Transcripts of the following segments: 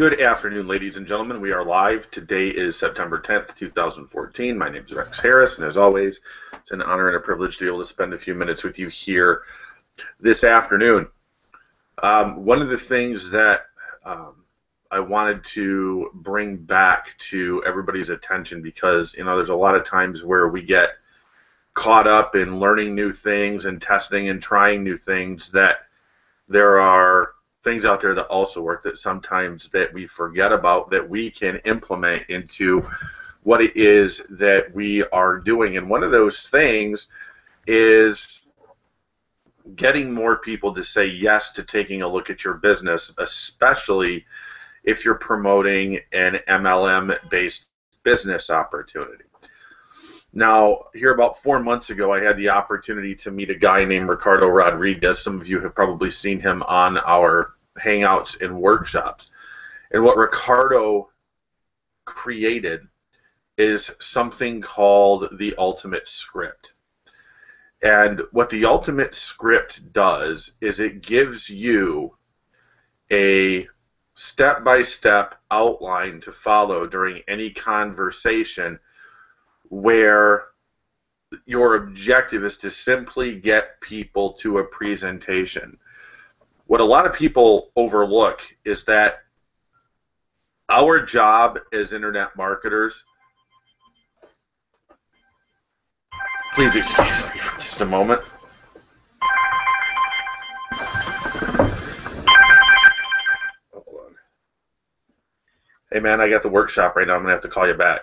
Good afternoon, ladies and gentlemen. We are live. Today is September 10th, 2014. My name is Rex Harris, and as always, it's an honor and a privilege to be able to spend a few minutes with you here this afternoon. One of the things that I wanted to bring back to everybody's attention, because there's a lot of times where we get caught up in learning new things and testing and trying new things, that there are things out there that also work that sometimes that we forget about, that we can implement into what it is that we are doing. And one of those things is getting more people to say yes to taking a look at your business, especially if you're promoting an MLM-based business opportunity. Now, here about 4 months ago, I had the opportunity to meet a guy named Ricardo Rodriguez. Some of you have probably seen him on our Hangouts and workshops. And what Ricardo created is something called the Ultimate Script. And what the Ultimate Script does is it gives you a step-by-step outline to follow during any conversation, where your objective is to simply get people to a presentation. What a lot of people overlook is that our job as internet marketers, please excuse me for just a moment. Hold on. Hey man, I got the workshop right now. I'm going to have to call you back.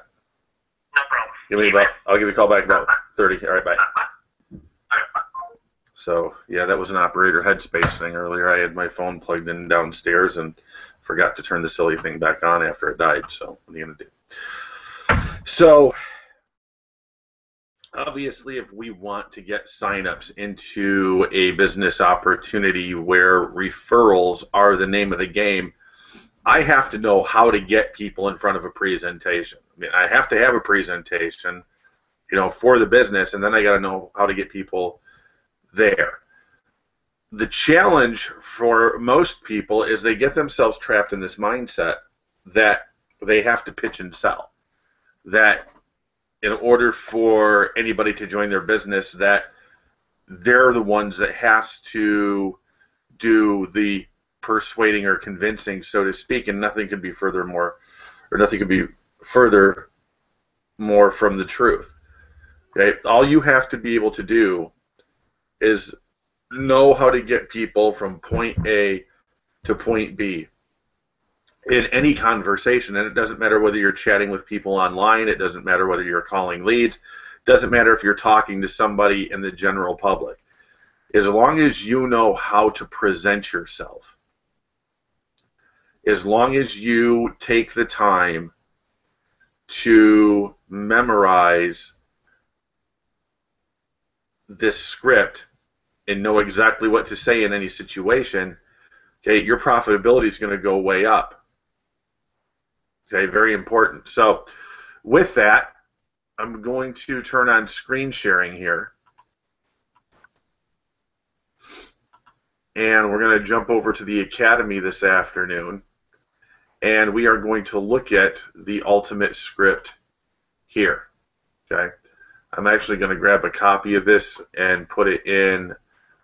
No problem. I'll give you a call back about 30. All right, bye. So, yeah, that was an operator headspace thing earlier. I had my phone plugged in downstairs and forgot to turn the silly thing back on after it died. So, what are you going to do? So, obviously, if we want to get signups into a business opportunity where referrals are the name of the game, I have to know how to get people in front of a presentation. I mean, I have to have a presentation, for the business, and then I got to know how to get people there. The challenge for most people is they get themselves trapped in this mindset that they have to pitch and sell. That in order for anybody to join their business, that they're the ones that has to do the persuading or convincing, so to speak, and nothing could be further more from the truth. Okay? All you have to be able to do is know how to get people from point A to point B in any conversation. And it doesn't matter whether you're chatting with people online, it doesn't matter whether you're calling leads, it doesn't matter if you're talking to somebody in the general public. As long as you know how to present yourself, as long as you take the time to memorize this script and know exactly what to say in any situation, okay, your profitability is going to go way up. Okay, very important. So with that, I'm going to turn on screen sharing here. And we're going to jump over to the Academy this afternoon. And we are going to look at the Ultimate Script here. Okay, I'm actually going to grab a copy of this and put it in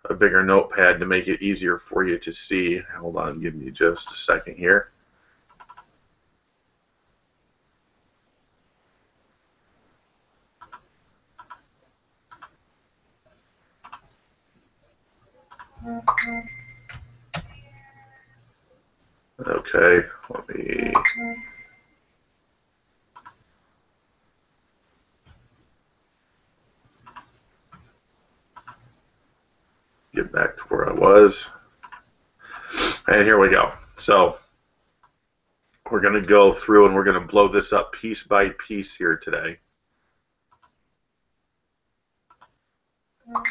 a bigger notepad to make it easier for you to see. Hold on, give me just a second here. Okay, let me... get back to where I was. And here we go. So we're going to go through and we're going to blow this up piece by piece here today. All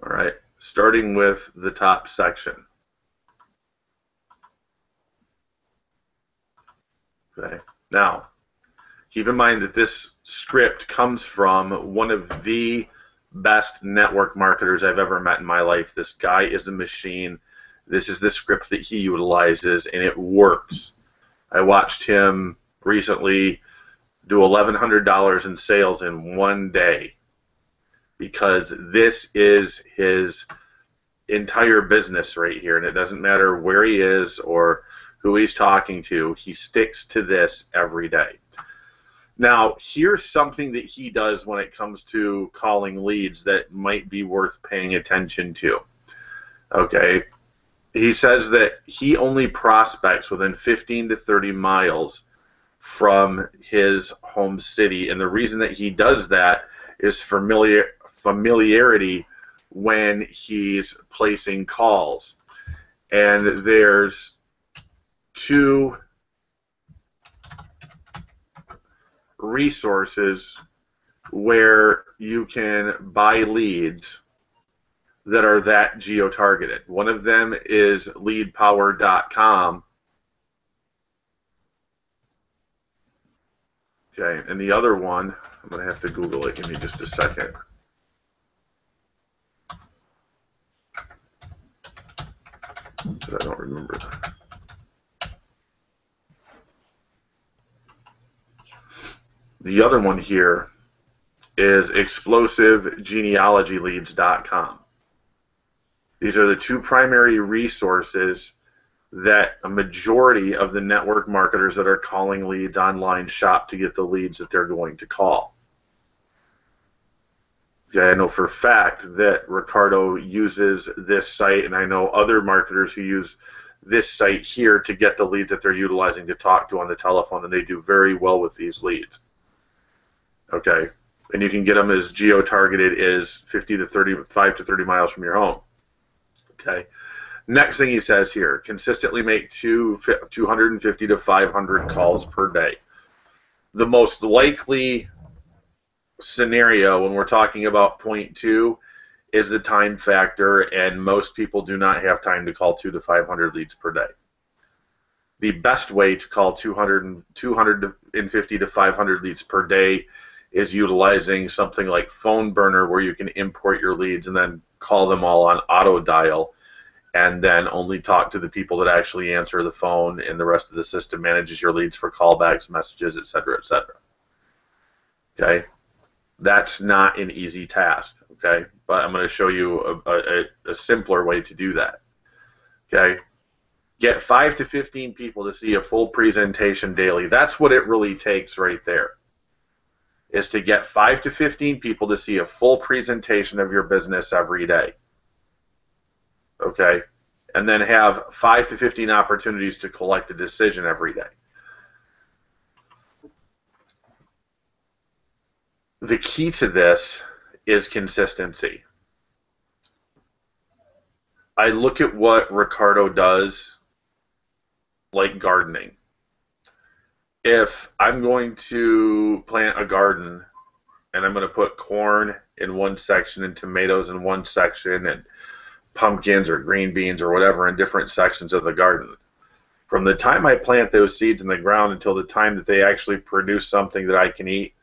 right, starting with the top section. Okay, now keep in mind that this script comes from one of the best network marketers I've ever met in my life. This guy is a machine. This is the script that he utilizes, and it works. I watched him recently do $1,100 in sales in one day because this is his entire business right here, and it doesn't matter where he is or who he's talking to. He sticks to this every day. Now, here's something that he does when it comes to calling leads that might be worth paying attention to. Okay, he says that he only prospects within 15 to 30 miles from his home city, and the reason that he does that is familiarity when he's placing calls. And there's two resources where you can buy leads that are that geo-targeted. One of them is leadpower.com. Okay, and the other one, I'm going to have to Google it. Give me just a second. Because I don't remember. The other one here is explosivegenealogyleads.com. These are the two primary resources that a majority of the network marketers that are calling leads online shop to get the leads that they're going to call. Okay, I know for a fact that Ricardo uses this site, and I know other marketers who use this site here to get the leads that they're utilizing to talk to on the telephone, and they do very well with these leads. Okay, and you can get them as geo-targeted as 35 to 30 miles from your home. Okay, next thing he says here, consistently make 250 to 500 calls per day. The most likely scenario when we're talking about point 2 is the time factor, and most people do not have time to call 200 to 500 leads per day. The best way to call 250 to 500 leads per day is utilizing something like Phone Burner, where you can import your leads and then call them all on auto dial, and then only talk to the people that actually answer the phone, and the rest of the system manages your leads for callbacks, messages, etc., etc. Okay, that's not an easy task. Okay, but I'm going to show you a simpler way to do that. Okay, get 5 to 15 people to see a full presentation daily. That's what it really takes right there, is to get 5 to 15 people to see a full presentation of your business every day. Okay, and then have 5 to 15 opportunities to collect a decision every day. The key to this is consistency. I look at what Ricardo does, like gardening. If I'm going to plant a garden and I'm going to put corn in one section and tomatoes in one section and pumpkins or green beans or whatever in different sections of the garden, from the time I plant those seeds in the ground until the time that they actually produce something that I can eat,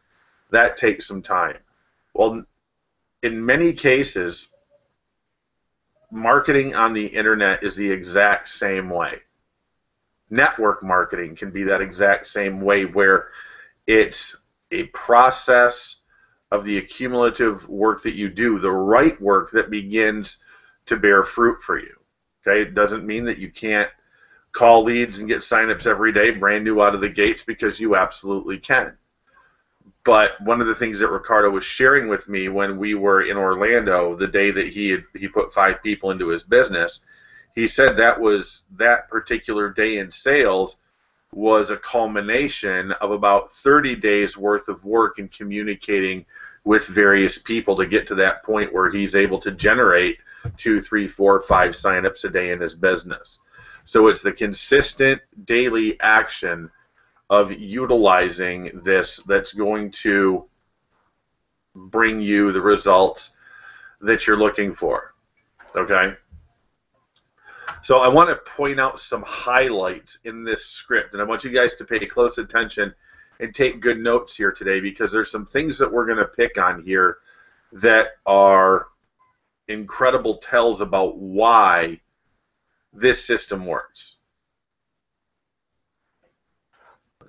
that takes some time. Well, in many cases, marketing on the internet is the exact same way. Network marketing can be that exact same way, where it's a process of the accumulative work that you do, the right work that begins to bear fruit for you. Okay, it doesn't mean that you can't call leads and get signups every day brand new out of the gates, because you absolutely can. But one of the things that Ricardo was sharing with me when we were in Orlando, the day that he put 5 people into his business, he said that particular day in sales was a culmination of about 30 days worth of work in communicating with various people to get to that point where he's able to generate 2, 3, 4, 5 signups a day in his business. So it's the consistent daily action of utilizing this that's going to bring you the results that you're looking for. Okay? So I want to point out some highlights in this script, and I want you guys to pay close attention and take good notes here today, because there's some things that we're going to pick on here that are incredible tells about why this system works.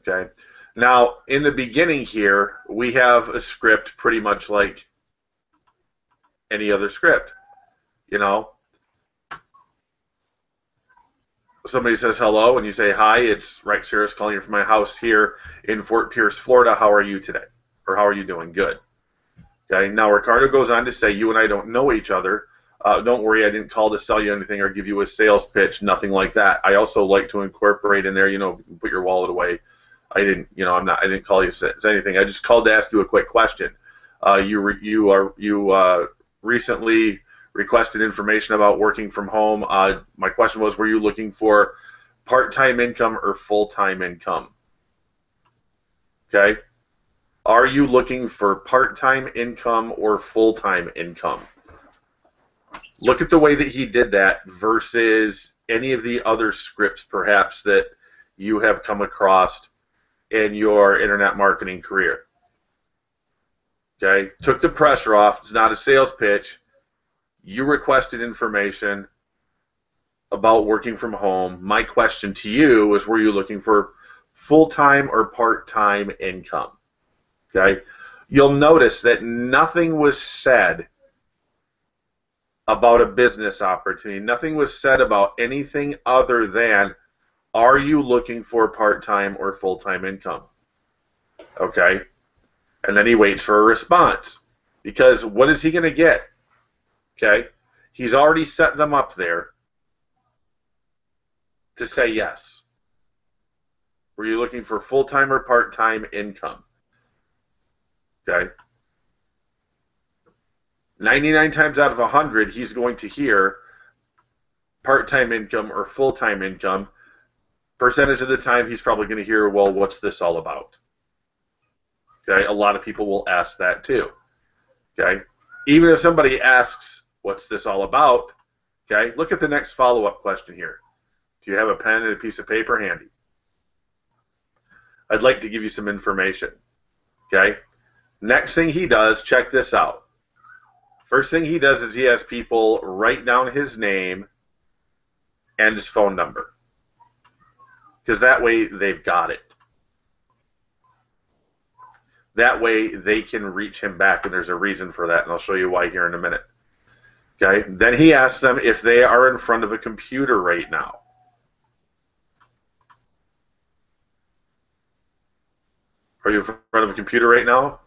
Okay. Now, in the beginning here, we have a script pretty much like any other script. You know, somebody says hello and you say, hi, it's Rex Harris calling you from my house here in Fort Pierce, Florida. How are you today? Or how are you doing? Good. Okay. Now, Ricardo goes on to say, you and I don't know each other. Don't worry, I didn't call to sell you anything or give you a sales pitch, nothing like that. I also like to incorporate in there, you know, put your wallet away. I didn't, you know, I didn't call you to say anything. I just called to ask you a quick question. You recently requested information about working from home. My question was, were you looking for part-time income or full-time income? Okay. Are you looking for part-time income or full-time income? Look at the way that he did that versus any of the other scripts perhaps that you have come across in your internet marketing career. Okay, took the pressure off. It's not a sales pitch. You requested information about working from home. My question to you is, were you looking for full-time or part-time income? Okay, you'll notice that nothing was said about a business opportunity. Nothing was said about anything other than, are you looking for part-time or full-time income? Okay. And then he waits for a response. Because what is he going to get? Okay. He's already set them up there to say yes. Were you looking for full-time or part-time income? Okay. 99 times out of 100, he's going to hear part-time income or full-time income. Percentage of the time, he's probably going to hear, well, what's this all about? Okay, a lot of people will ask that too. Okay, even if somebody asks, what's this all about? Okay, look at the next follow-up question here. Do you have a pen and a piece of paper handy? I'd like to give you some information. Okay, next thing he does, check this out. First thing he does is he has people write down his name and his phone number. Because that way they've got it. That way they can reach him back, and there's a reason for that, and I'll show you why here in a minute. Okay. Then he asks them if they are in front of a computer right now. Are you in front of a computer right now?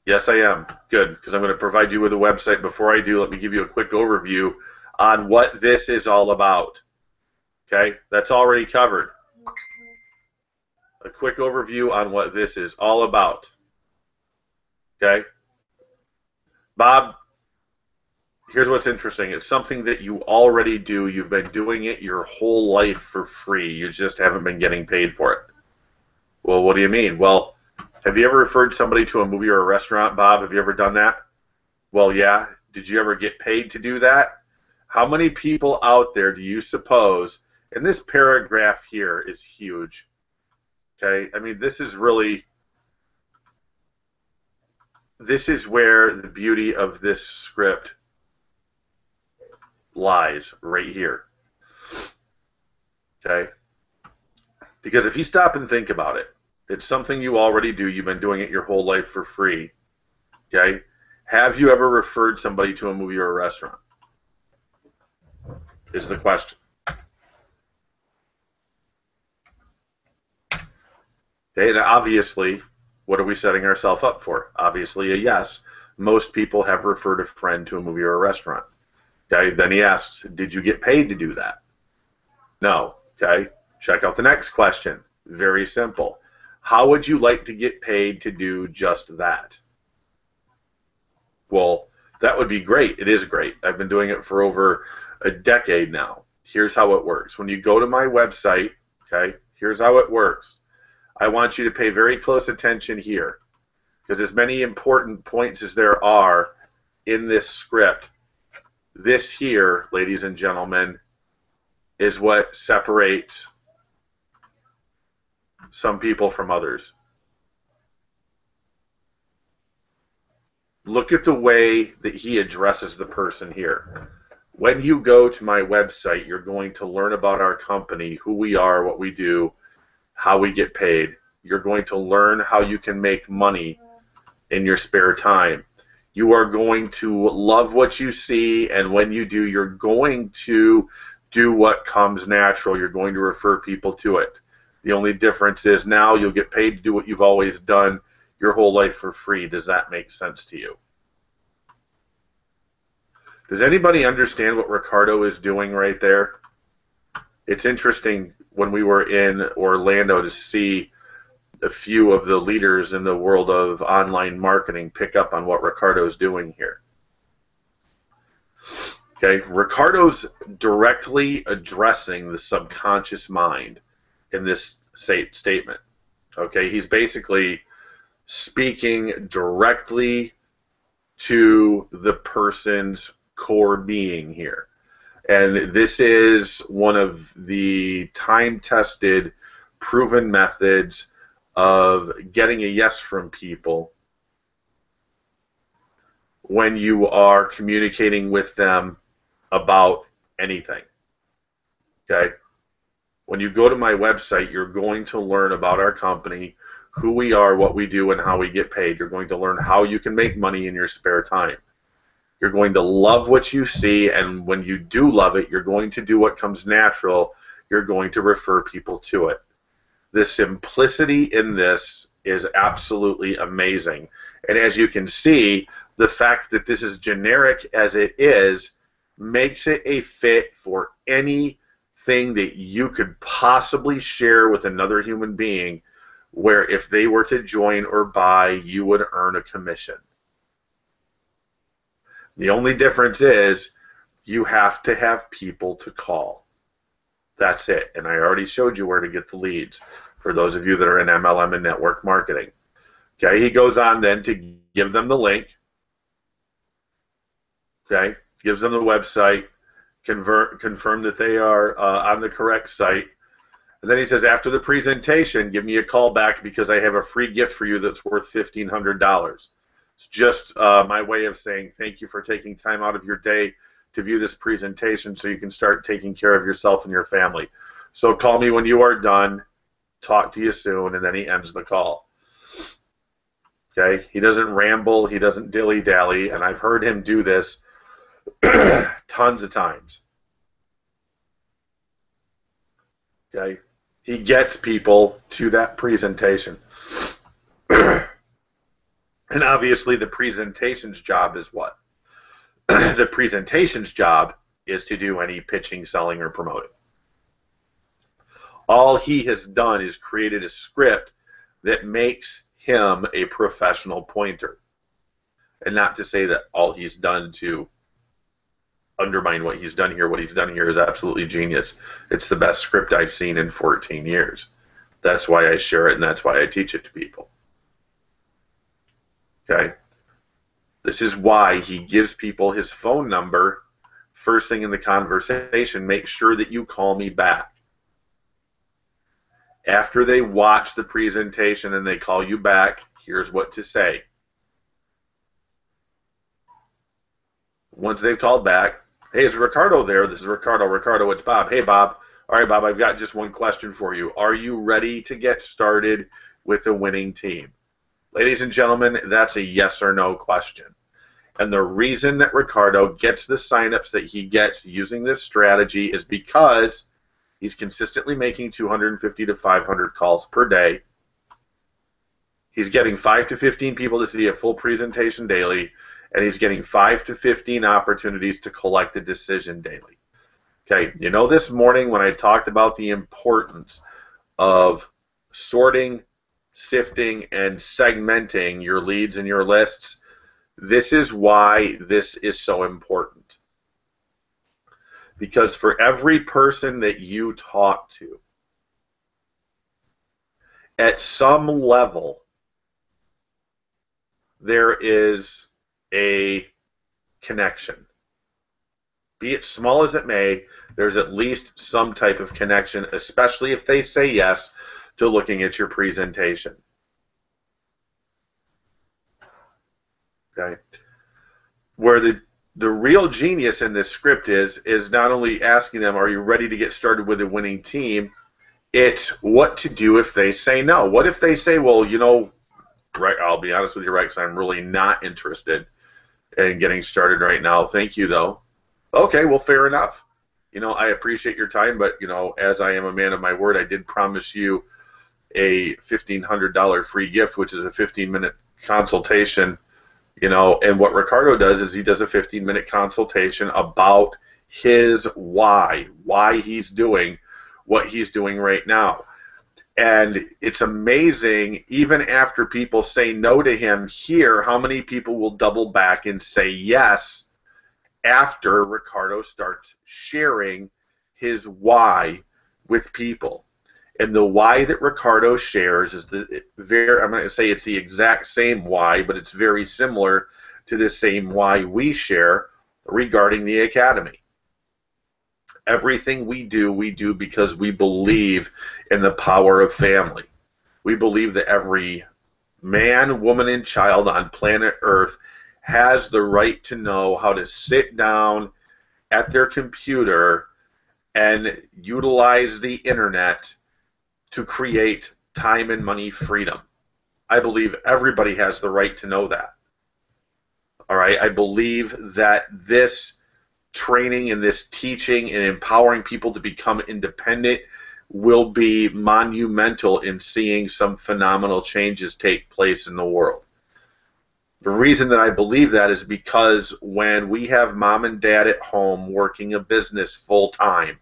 Yes, I am. Good, because I'm going to provide you with a website. Before I do, let me give you a quick overview on what this is all about. Okay, that's already covered. A quick overview on what this is all about. Okay? Bob, here's what's interesting. It's something that you already do. You've been doing it your whole life for free. You just haven't been getting paid for it. Well, what do you mean? Well, have you ever referred somebody to a movie or a restaurant, Bob? Have you ever done that? Well, yeah. Did you ever get paid to do that? How many people out there do you suppose, and this paragraph here is huge, okay? I mean, this is really, this is where the beauty of this script lies, right here, okay? Because if you stop and think about it, it's something you already do. You've been doing it your whole life for free. Okay? Have you ever referred somebody to a movie or a restaurant? Is the question. Okay, now obviously, what are we setting ourselves up for? Obviously a yes. Most people have referred a friend to a movie or a restaurant. Okay, then he asks, did you get paid to do that? No. Okay, check out the next question. Very simple. How would you like to get paid to do just that? Well, that would be great. It is great. I've been doing it for over a decade now. Here's how it works. When you go to my website, okay, here's how it works. I want you to pay very close attention here, because as many important points as there are in this script, this here, ladies and gentlemen, is what separates some people from others. Look at the way that he addresses the person here. When you go to my website, you're going to learn about our company, who we are, what we do, how we get paid. You're going to learn how you can make money in your spare time. You are going to love what you see, and when you do, you're going to do what comes natural. You're going to refer people to it. The only difference is now you'll get paid to do what you've always done your whole life for free. Does that make sense to you? Does anybody understand what Ricardo is doing right there? It's interesting when we were in Orlando to see a few of the leaders in the world of online marketing pick up on what Ricardo's doing here. Okay, Ricardo's directly addressing the subconscious mind in this statement. Okay, he's basically speaking directly to the person's core being here. And this is one of the time-tested, proven methods of getting a yes from people when you are communicating with them about anything. Okay? When you go to my website, you're going to learn about our company, who we are, what we do, and how we get paid. You're going to learn how you can make money in your spare time. You're going to love what you see, and when you do love it, you're going to do what comes natural. You're going to refer people to it. The simplicity in this is absolutely amazing. And as you can see, the fact that this is generic as it is makes it a fit for anything that you could possibly share with another human being, where if they were to join or buy, you would earn a commission. The only difference is you have to have people to call. That's it. And I already showed you where to get the leads for those of you that are in MLM and network marketing. Okay, he goes on then to give them the link. Okay, gives them the website, confirm that they are on the correct site. And then he says, after the presentation, give me a call back because I have a free gift for you that's worth $1,500. It's just my way of saying thank you for taking time out of your day to view this presentation so you can start taking care of yourself and your family. So call me when you are done. Talk to you soon. And then he ends the call. Okay? He doesn't ramble. He doesn't dilly-dally. And I've heard him do this tons of times. Okay? He gets people to that presentation. And obviously the presentation's job is what? The presentation's job is to do any pitching, selling, or promoting. All he has done is created a script that makes him a professional pointer. And not to say that all he's done to undermine what he's done here is absolutely genius. It's the best script I've seen in 14 years. That's why I share it, and that's why I teach it to people. Okay? This is why he gives people his phone number first thing in the conversation. Make sure that you call me back. After they watch the presentation and they call you back, here's what to say. Once they've called back, hey, is Ricardo there? This is Ricardo. Ricardo, it's Bob. Hey, Bob. All right, Bob, I've got just one question for you. Are you ready to get started with a winning team? Ladies and gentlemen, that's a yes or no question. And the reason that Ricardo gets the signups that he gets using this strategy is because he's consistently making 250 to 500 calls per day. He's getting 5 to 15 people to see a full presentation daily, and he's getting 5 to 15 opportunities to collect a decision daily. Okay, you know, this morning when I talked about the importance of sorting, sifting, and segmenting your leads and your lists, this is why this is so important. Because for every person that you talk to, at some level, there is a connection. Be it small as it may, there's at least some type of connection, especially if they say yes to looking at your presentation. Okay? Where the The real genius in this script is not only asking them, are you ready to get started with a winning team? It's what to do if they say no. What if they say, well, you know, right, I'll be honest with you, Rex, I'm really not interested in getting started right now. Thank you, though. Okay, well, fair enough. You know, I appreciate your time, but, you know, as I am a man of my word, I did promise you a $1,500 free gift, which is a 15-minute consultation. You know, and what Ricardo does is he does a 15-minute consultation about his why he's doing what he's doing right now. And it's amazing, even after people say no to him here, how many people will double back and say yes after Ricardo starts sharing his why with people. And the why that Ricardo shares is I'm not going to say it's the exact same why, but it's very similar to the same why we share regarding the Academy. Everything we do because we believe in the power of family. We believe that every man, woman, and child on planet Earth has the right to know how to sit down at their computer and utilize the internet to create time and money freedom. I believe everybody has the right to know that. All right, I believe that this training and this teaching and empowering people to become independent will be monumental in seeing some phenomenal changes take place in the world. The reason that I believe that is because when we have mom and dad at home working a business full time,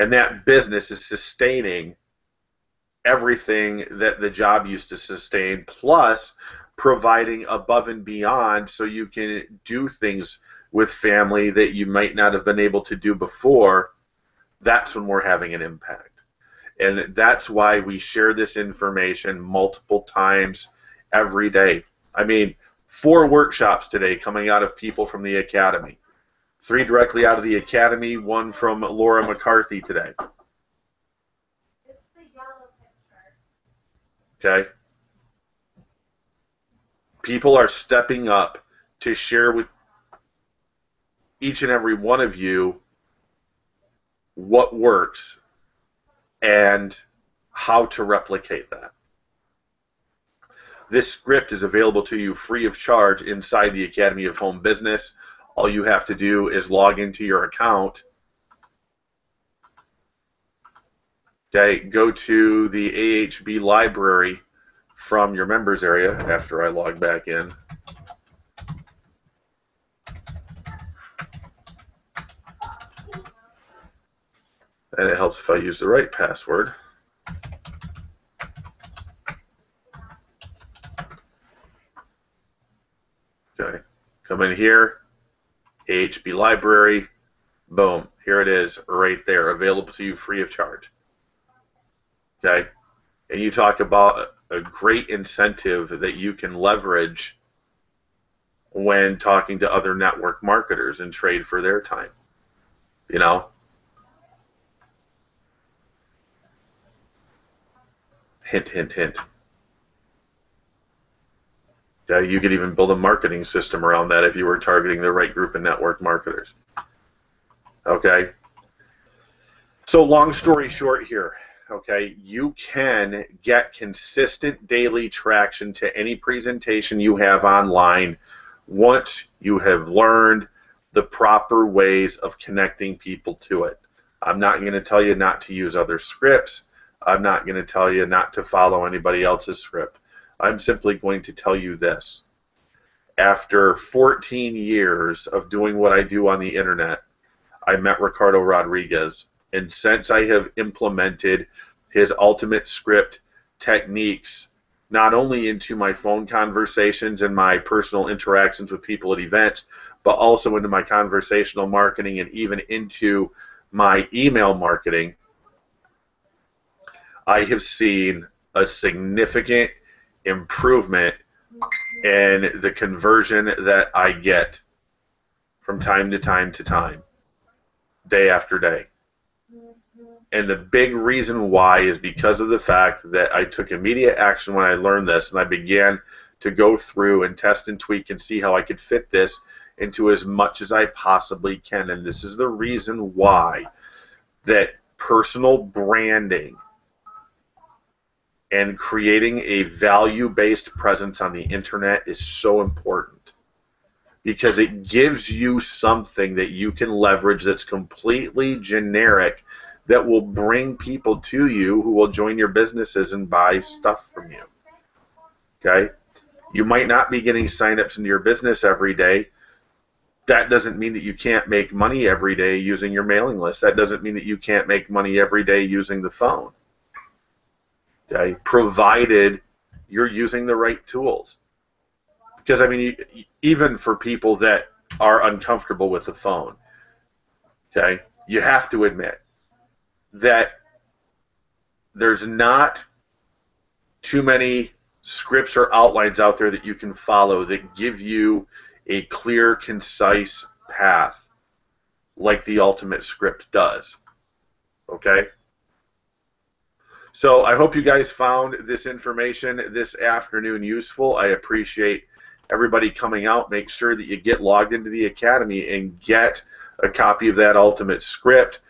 and that business is sustaining everything that the job used to sustain, plus providing above and beyond so you can do things with family that you might not have been able to do before, that's when we're having an impact. And that's why we share this information multiple times every day. I mean, 4 workshops today coming out of people from the Academy. 3 directly out of the Academy, 1 from Laura McCarthy today. Okay? People are stepping up to share with each and every one of you what works and how to replicate that. This script is available to you free of charge inside the Academy of Home Business. All you have to do is log into your account. Okay, go to the AHB library from your members area after I log back in. And it helps if I use the right password. Okay, come in here, AHB library, boom, here it is right there, available to you free of charge. Okay, and you talk about a great incentive that you can leverage when talking to other network marketers and trade for their time. You know? Hint, hint, hint. Okay, you could even build a marketing system around that if you were targeting the right group of network marketers. Okay? So long story short here, okay, you can get consistent daily traction to any presentation you have online once you have learned the proper ways of connecting people to it. I'm not going to tell you not to use other scripts. I'm not going to tell you not to follow anybody else's script. I'm simply going to tell you this. After 14 years of doing what I do on the internet, I met Ricardo Rodriguez, and since I have implemented his ultimate script techniques not only into my phone conversations and my personal interactions with people at events, but also into my conversational marketing and even into my email marketing, I have seen a significant improvement in the conversion that I get from time to time to time, day after day. And the big reason why is because of the fact that I took immediate action when I learned this, and I began to go through and test and tweak and see how I could fit this into as much as I possibly can. And this is the reason why that personal branding and creating a value-based presence on the internet is so important, because it gives you something that you can leverage that's completely generic, that will bring people to you who will join your businesses and buy stuff from you. Okay? You might not be getting signups into your business every day. That doesn't mean that you can't make money every day using your mailing list. That doesn't mean that you can't make money every day using the phone. Okay? Provided you're using the right tools. Because, I mean, even for people that are uncomfortable with the phone, okay, you have to admit that there's not too many scripts or outlines out there that you can follow that give you a clear, concise path like the Ultimate Script does. Okay? So I hope you guys found this information this afternoon useful. I appreciate everybody coming out. Make sure that you get logged into the Academy and get a copy of that Ultimate Script.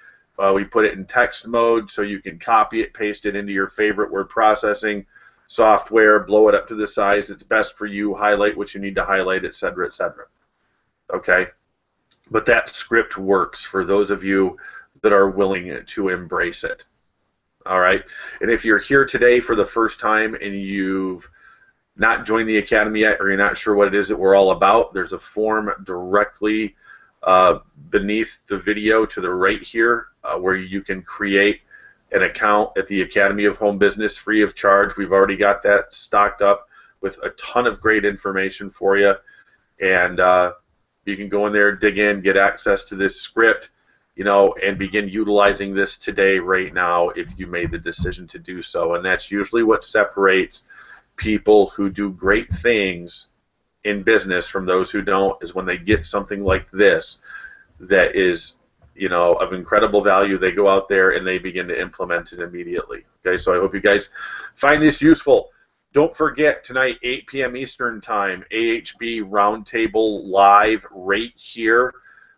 We put it in text mode so you can copy it, paste it into your favorite word processing software, blow it up to the size that's best for you, highlight what you need to highlight, etc., etc. Okay? But that script works for those of you that are willing to embrace it. All right? And if you're here today for the first time and you've not joined the Academy yet, or you're not sure what it is that we're all about, there's a form directly beneath the video to the right here where you can create an account at the Academy of Home Business free of charge. We've already got that stocked up with a ton of great information for you, and you can go in there, dig in, get access to this script, you know, and begin utilizing this today, right now, if you made the decision to do so. And that's usually what separates people who do great things in business from those who don't, is when they get something like this that is, you know, of incredible value, they go out there and they begin to implement it immediately. Okay, so I hope you guys find this useful. Don't forget, tonight, 8 p.m. Eastern Time, AHB Roundtable Live right here.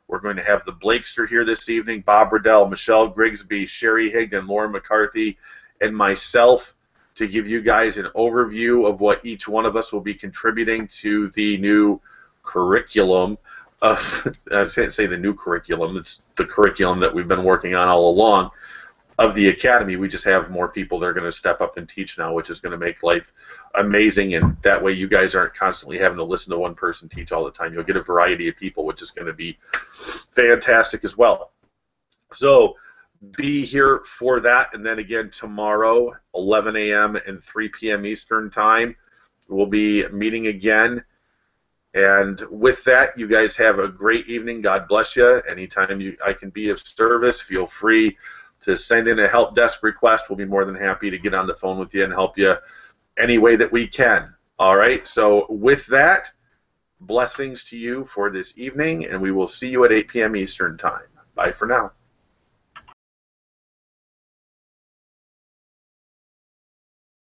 We're going to have the Blakester here this evening, Bob Riddell, Michelle Grigsby, Sherry Higdon, Lauren McCarthy, and myself, to give you guys an overview of what each one of us will be contributing to the new curriculum of, I can't say the new curriculum, it's the curriculum that we've been working on all along of the Academy. We just have more people that are going to step up and teach now, which is going to make life amazing, and that way you guys aren't constantly having to listen to one person teach all the time. You'll get a variety of people, which is going to be fantastic as well. So be here for that, and then again tomorrow, 11 a.m. and 3 p.m. Eastern Time, we'll be meeting again. And with that, you guys have a great evening. God bless you. Anytime I can be of service, feel free to send in a help desk request. We'll be more than happy to get on the phone with you and help you any way that we can. All right? So with that, blessings to you for this evening, and we will see you at 8 p.m. Eastern Time. Bye for now.